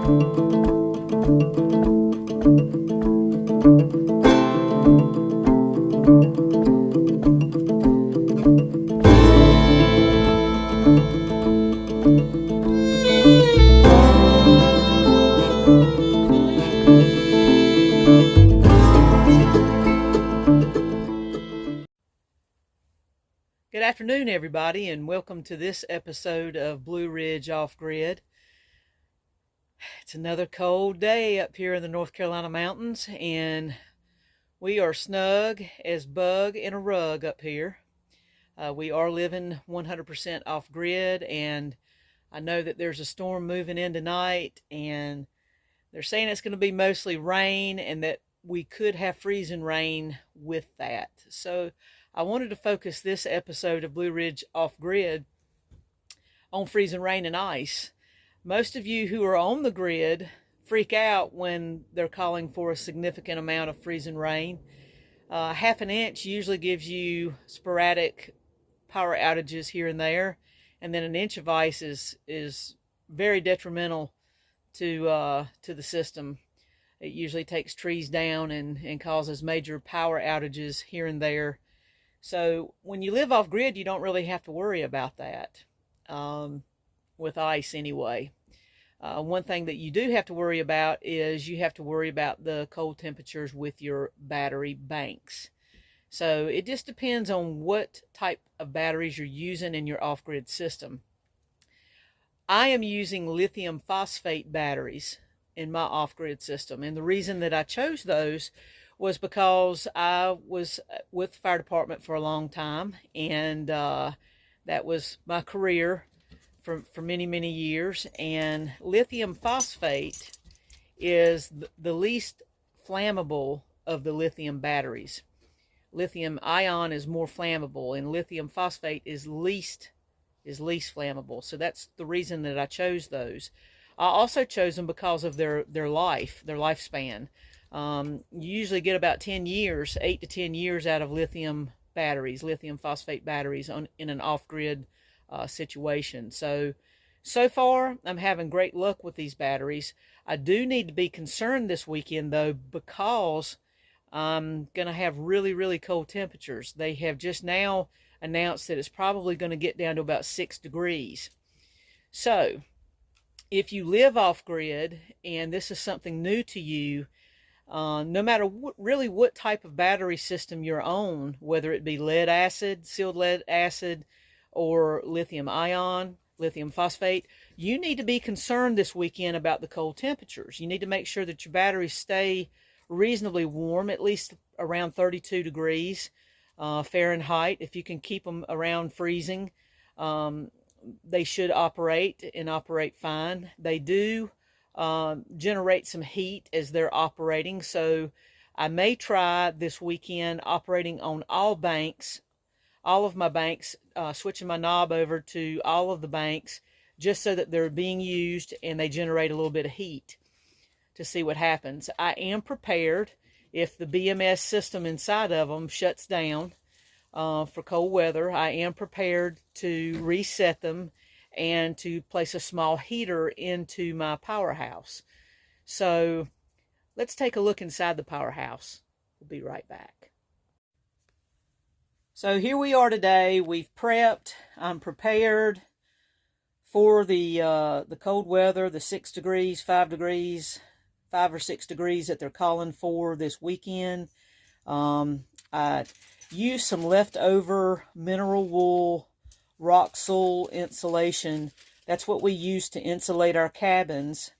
Good afternoon, everybody, and welcome to this episode of Blue Ridge Off Grid. It's another cold day up here in the North Carolina mountains, and we are snug as bug in a rug up here. We are living 100% off grid, and I know that there's a storm moving in tonight, and they're saying it's going to be mostly rain and that we could have freezing rain with that. So I wanted to focus this episode of Blue Ridge Off Grid on freezing rain and ice. Most of you who are on the grid freak out when they're calling for a significant amount of freezing rain. Half an inch usually gives you sporadic power outages here and there, and then an inch of ice is very detrimental to the system. It usually takes trees down and causes major power outages here and there. So when you live off grid, you don't really have to worry about that, with ice anyway. One thing that you do have to worry about is you have to worry about the cold temperatures with your battery banks. So it just depends on what type of batteries you're using in your off-grid system. I am using lithium phosphate batteries in my off-grid system, and the reason that I chose those was because I was with the fire department for a long time, and that was my career for many, many years. And lithium phosphate is the least flammable of the lithium batteries. Lithium ion is more flammable, and lithium phosphate is least flammable. So that's the reason that I chose those. I also chose them because of their lifespan. You usually get about 10 years, 8 to 10 years out of lithium phosphate batteries in an off-grid situation. So far, I'm having great luck with these batteries. I do need to be concerned this weekend, though, because I'm going to have really, really cold temperatures. They have just now announced that it's probably going to get down to about 6 degrees. So if you live off-grid and this is something new to you, no matter what type of battery system you're on, whether it be lead acid, sealed lead acid, or lithium ion, lithium phosphate, you need to be concerned this weekend about the cold temperatures. You need to make sure that your batteries stay reasonably warm, at least around 32 degrees Fahrenheit. If you can keep them around freezing, they should operate fine. They do generate some heat as they're operating, so I may try this weekend operating on all of my banks, switching my knob over to all of the banks just so that they're being used and they generate a little bit of heat to see what happens. I am prepared if the BMS system inside of them shuts down for cold weather. I am prepared to reset them and to place a small heater into my powerhouse. So let's take a look inside the powerhouse. We'll be right back. So here we are today. We've prepped. I'm prepared for the cold weather, the 6 degrees, 5 degrees, 5 or 6 degrees that they're calling for this weekend. I used some leftover mineral wool Roxul insulation. That's what we use to insulate our cabins,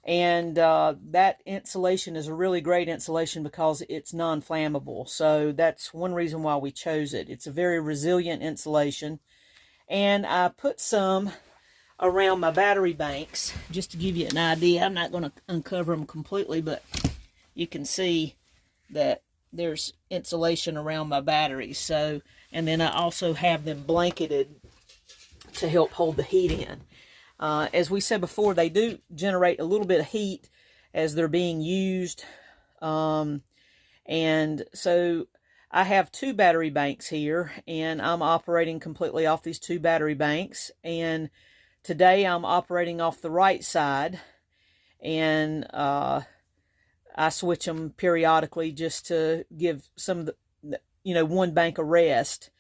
and that insulation is a really great insulation because it's non-flammable. So that's one reason why we chose it. It's a very resilient insulation, and I put some around my battery banks just to give you an idea. I'm not going to uncover them completely, but you can see that there's insulation around my batteries. So, and then I also have them blanketed to help hold the heat in. As we said before, they do generate a little bit of heat as they're being used. And so I have 2 battery banks here, and I'm operating completely off these 2 battery banks. And today I'm operating off the right side, and I switch them periodically just to give some of the, one bank a rest.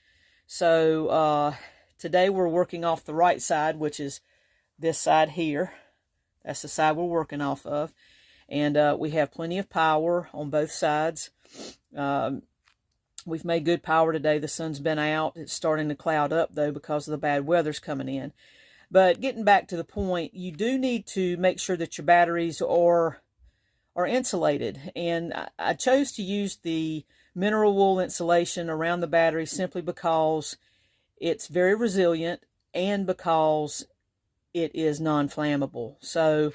So today we're working off the right side, which is this side here. That's the side we're working off of. And we have plenty of power on both sides. We've made good power today. The sun's been out. It's starting to cloud up, though, because of the bad weather's coming in. But getting back to the point, you do need to make sure that your batteries are insulated. And I chose to use the mineral wool insulation around the battery simply because it's very resilient and because it is non-flammable. So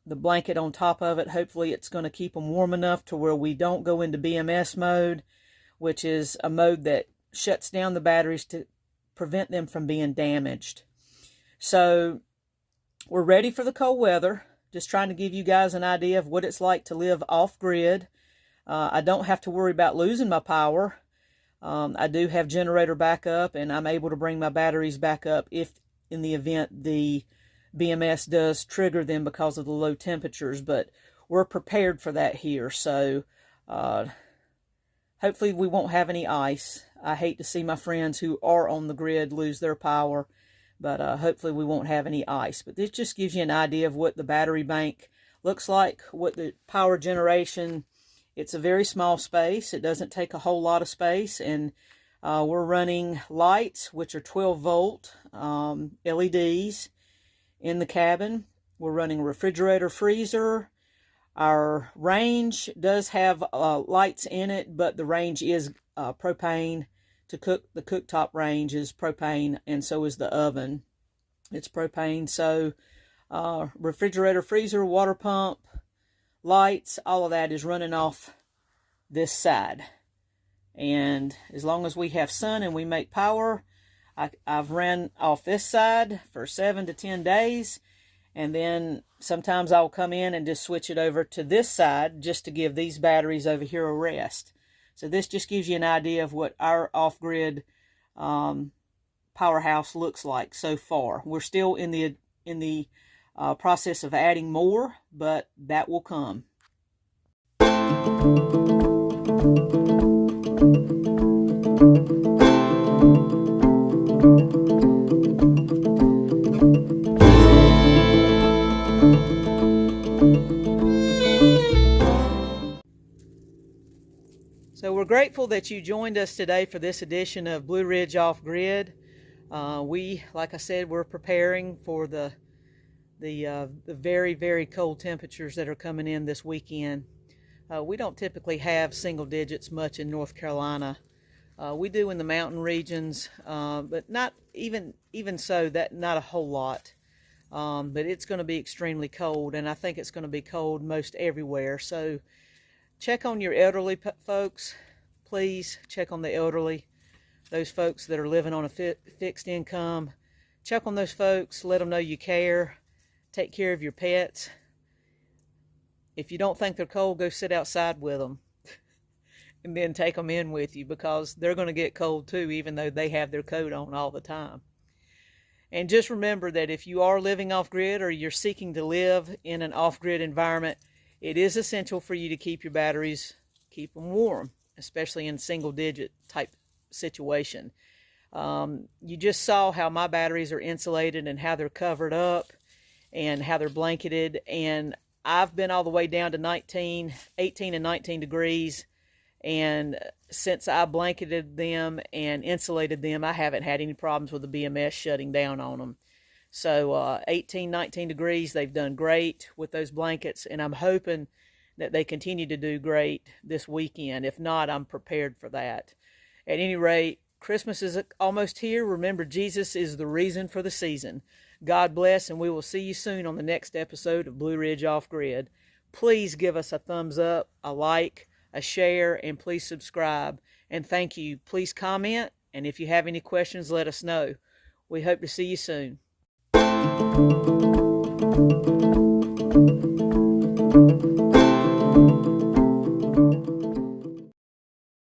the blanket on top of it, hopefully it's going to keep them warm enough to where we don't go into BMS mode, which is a mode that shuts down the batteries to prevent them from being damaged. So we're ready for the cold weather. Just trying to give you guys an idea of what it's like to live off-grid. I don't have to worry about losing my power. I do have generator backup, and I'm able to bring my batteries back up if in the event the BMS does trigger them because of the low temperatures, but we're prepared for that here. So hopefully we won't have any ice. I hate to see my friends who are on the grid lose their power, but hopefully we won't have any ice. But this just gives you an idea of what the battery bank looks like, what the power generation. It's a very small space. It doesn't take a whole lot of space, and we're running lights, which are 12-volt LEDs in the cabin. We're running a refrigerator, freezer. Our range does have lights in it, but the range is propane. To cook, the cooktop range is propane, and so is the oven. It's propane. So refrigerator, freezer, water pump, lights, all of that is running off this side. And as long as we have sun and we make power, I've ran off this side for 7 to 10 days, and then sometimes I'll come in and just switch it over to this side just to give these batteries over here a rest. So this just gives you an idea of what our off-grid powerhouse looks like so far. We're still in the process of adding more, but that will come. So we're grateful that you joined us today for this edition of Blue Ridge Off Grid. Like I said, we're preparing for the very, very cold temperatures that are coming in this weekend. We don't typically have single digits much in North Carolina. We do in the mountain regions, but not even so, that not a whole lot. But it's going to be extremely cold, and I think it's going to be cold most everywhere. So check on your elderly folks. Please check on the elderly, those folks that are living on a fixed income. Check on those folks. Let them know you care. Take care of your pets. If you don't think they're cold, go sit outside with them. And then take them in with you, because they're going to get cold too, even though they have their coat on all the time. And just remember that if you are living off-grid, or you're seeking to live in an off-grid environment, it is essential for you to keep your batteries, keep them warm, especially in single-digit type situation. You just saw how my batteries are insulated and how they're covered up and how they're blanketed. And I've been all the way down to 18 and 19 degrees. And since I blanketed them and insulated them, I haven't had any problems with the BMS shutting down on them. So 18, 19 degrees, they've done great with those blankets, and I'm hoping that they continue to do great this weekend. If not, I'm prepared for that. At any rate, Christmas is almost here. Remember, Jesus is the reason for the season. God bless, and we will see you soon on the next episode of Blue Ridge Off Grid. Please give us a thumbs up, a like, a share, and please subscribe. And thank you. Please comment, and if you have any questions, let us know. We hope to see you soon.